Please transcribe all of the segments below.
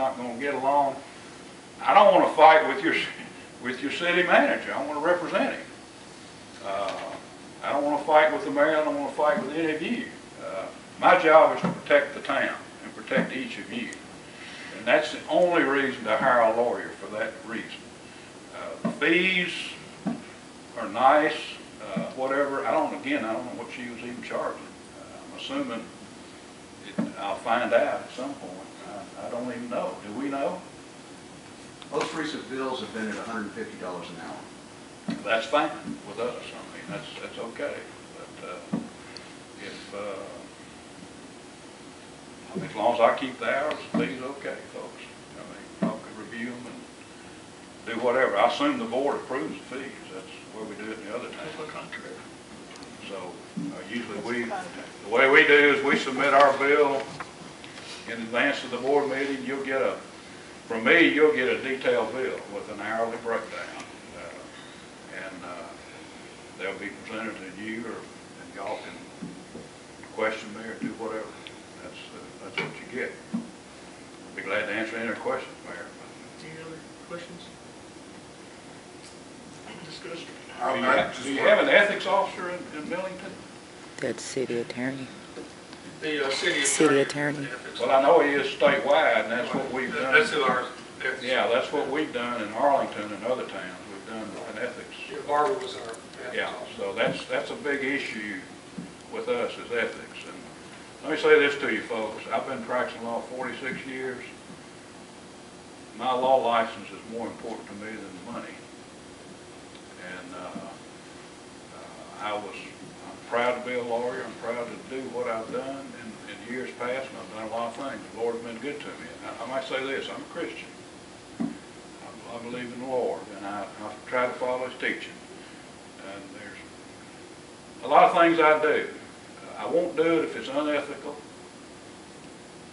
not going to get along. I don't want to fight with your city manager. I want to represent him. I don't want to fight with the mayor. I don't want to fight with any of you. My job is to protect the town and protect each of you. And that's the only reason to hire a lawyer, for that reason. The fees are nice, whatever. I don't know what she was even charging. I'm assuming I'll find out at some point. I don't even know. Do we know? Most recent bills have been at $150 an hour. That's fine with us. I mean, that's okay. But as long as I keep the hours, the fee's okay, folks. I mean, y'all can review them and do whatever. I assume the board approves the fees. That's where we do it in the other towns. So usually the way we do is we submit our bill in advance of the board meeting. From me, you'll get a detailed bill with an hourly breakdown, and they'll be presented to you, and y'all can question me or do whatever. That's what you get. I'll be glad to answer any questions, Mayor. Any other questions? Discussion. Do you have an ethics officer in Millington? That's city attorney. The city attorney. Well, I know he is statewide, and that's what we've done. That's who our ethics. Yeah, that's what we've done in Arlington and other towns. We've done an ethics. Yeah, Barbara was our ethics Yeah, officer. so that's a big issue with us is ethics. And let me say this to you folks. I've been practicing law 46 years. My law license is more important to me than money. And I'm proud to be a lawyer. I'm proud to do what I've done in years past, and I've done a lot of things. The Lord has been good to me. I might say this, I'm a Christian. I believe in the Lord, and I try to follow His teaching. And there's a lot of things I do. I won't do it if it's unethical,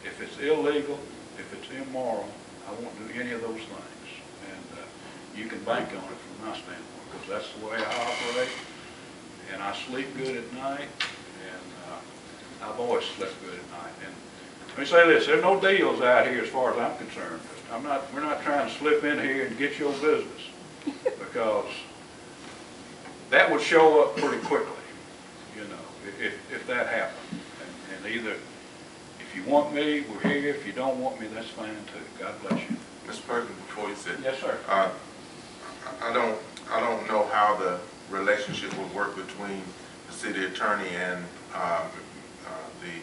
if it's illegal, if it's immoral. I won't do any of those things. And you can bank on it from my standpoint, because that's the way I operate. And I sleep good at night, and I've always slept good at night. And let me say this, there's no deals out here as far as I'm concerned. We're not trying to slip in here and get your business, because that would show up pretty quickly, you know, if that happened. And either, if you want me, we're here. If you don't want me, that's fine too. God bless you. Mr. Perkins, before you sit. Yes, sir. I don't know how the relationship will work between the city attorney and the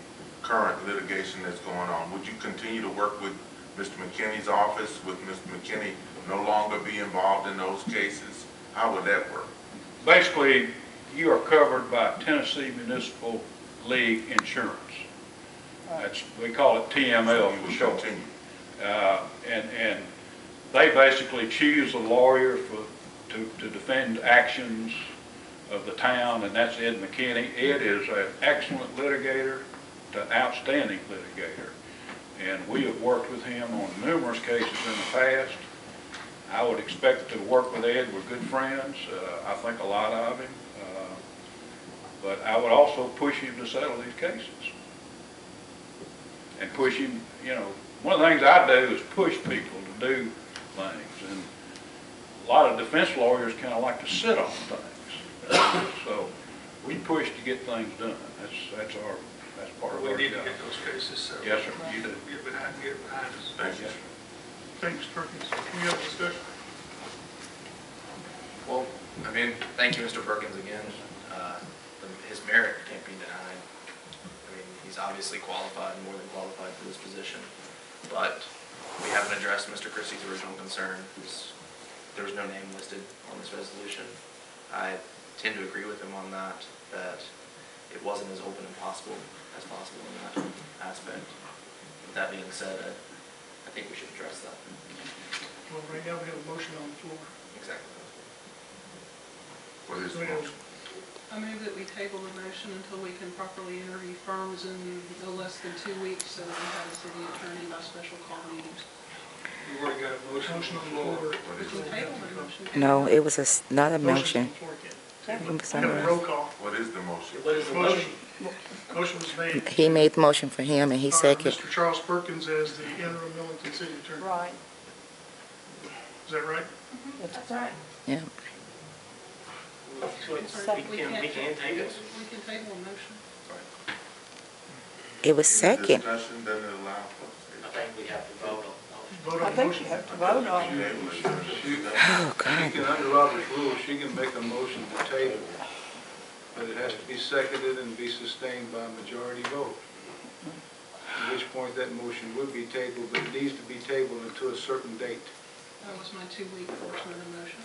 current litigation that's going on. Would you continue to work with Mr. McKinney's office? Would Mr. McKinney no longer be involved in those cases? How would that work? Basically, You are covered by Tennessee Municipal League Insurance. We call it TML for short. And they basically choose a lawyer to defend actions of the town, and that's Ed McKinney. Ed is an excellent litigator to outstanding litigator, and we have worked with him on numerous cases in the past. I would expect to work with Ed. We're good friends. I think a lot of him, but I would also push him to settle these cases and push him. You know, one of the things I do is push people to do things, and a lot of defense lawyers kind of like to sit on things. So we push to get things done. That's part of our job. We need to get those cases settled. Yes, sir. You do. Get it behind us. Thank you. Thanks, Perkins. Any other discussion? Well, I mean, thank you, Mr. Perkins, again. His merit can't be denied. I mean, he's obviously qualified, more than qualified for this position. But we haven't addressed Mr. Christie's original concern. There was no name listed on this resolution. I tend to agree with him on that it wasn't as open and possible as possible in that aspect. With that being said, I think we should address that. Well, right now we have a motion on the floor. Exactly. What is the motion? I move that we table the motion until we can properly interview firms in no less than 2 weeks so that we have a city attorney by special call meetings. We've already got a motion on the floor. We can table the motion. No, it was not a motion. Roll call. What is the motion? What is the motion? Motion was made. He made the motion for him and he seconded. Mr. Charles Perkins as the interim Millington City Attorney. Right. Is that right? That's right. Yeah. We can table a motion. It was Any second. discussion, doesn't it allow for? I think we have to vote on. Vote I on the think motion. you have to vote on it. Oh, She God. can, under Robert's rules, she can make a motion to table, but it has to be seconded and be sustained by a majority vote. At which point that motion would be tabled, but it needs to be tabled until a certain date. That was my 2-week portion of the motion.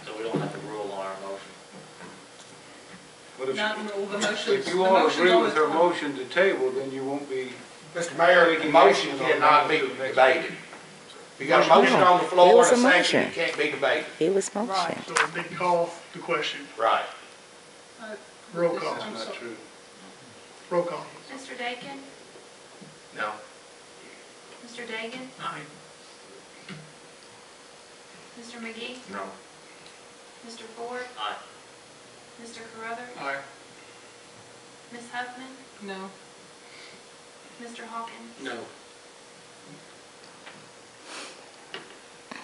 So we don't have to rule on our motion. But if Not she- rule the motions. if you all agree with her motion to table, then you won't be, Mr. Mayor, the motion cannot be debated. If you got a motion on the It floor was and a a second, motion. it can't be debated. It was motion. Right. So we need to call the question. Right. Roll call. I'm that's not sorry. true. Roll call. Mr. Dakin? No. Mr. Dagan? Aye. Mr. McGee? No. Mr. Ford? Aye. Mr. Carruthers? Aye. Ms. Huffman? No. Mr. Hawkins? No.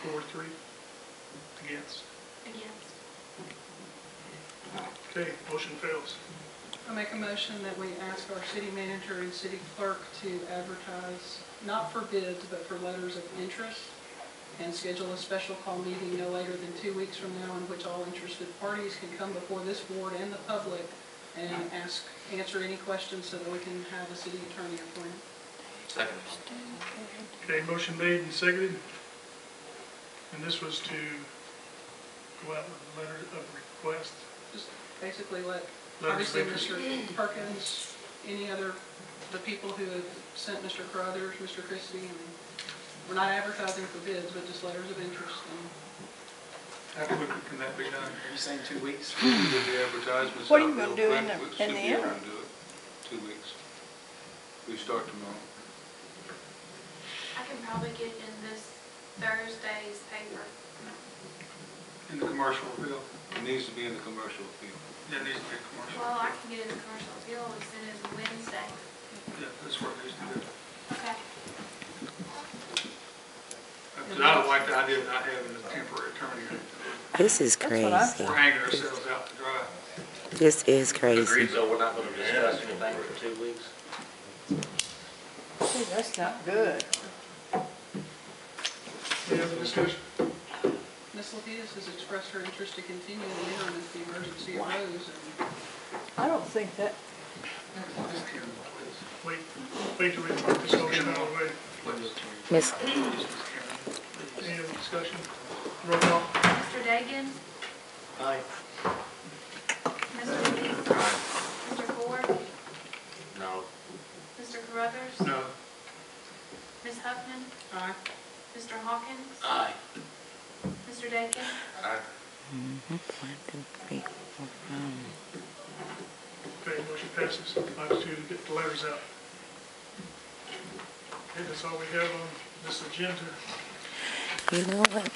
4-3 against. Against. Okay, motion fails. I make a motion that we ask our city manager and city clerk to advertise, not for bids, but for letters of interest, and schedule a special call meeting no later than 2 weeks from now in which all interested parties can come before this board and the public and answer any questions so that we can have a city attorney appointed. Second. Okay, motion made and seconded. And this was to go out with a letter of request. Just basically let, Letters of obviously, interest. Mr. Perkins, any other, the people who have sent Mr. Carruthers, Mr. Christie, and we're not advertising for bids, but just letters of interest. And How quickly can that be done? Are you saying 2 weeks? Get the advertisements What are you out gonna real do in quick. the- We in should the be interim? able to do it. 2 weeks. We start tomorrow. I can probably get in this Thursday's paper. In the commercial appeal? It needs to be in the commercial appeal. That needs to be commercial. Well, I can get in the commercial appeal as soon as Wednesday. Yeah, that's what it needs to do. Okay. Because I don't like the idea of not having a temporary attorney. This is That's what I crazy. We're hanging ourselves out to dry. This is crazy. Agreed, so we're not going to discuss anything for 2 weeks? See, that's not good. Any other discussion? Ms. Lapidus has expressed her interest to continue in the interim if the emergency arose. And I don't think that, Wait till we get this motion out of the way. Miss, Any other discussion? Roll call. Mr. Dagan? Aye. Mr. McGee? Mr. Ford? No. Mr. Carruthers? No. Ms. Huffman? aye. Mr. Hawkins? Aye. Mr. Dagan? Aye. 1, 2, 3, 4, 5. Okay, motion passes. 5-2 to get the letters out. Okay, that's all we have on this agenda. You know what?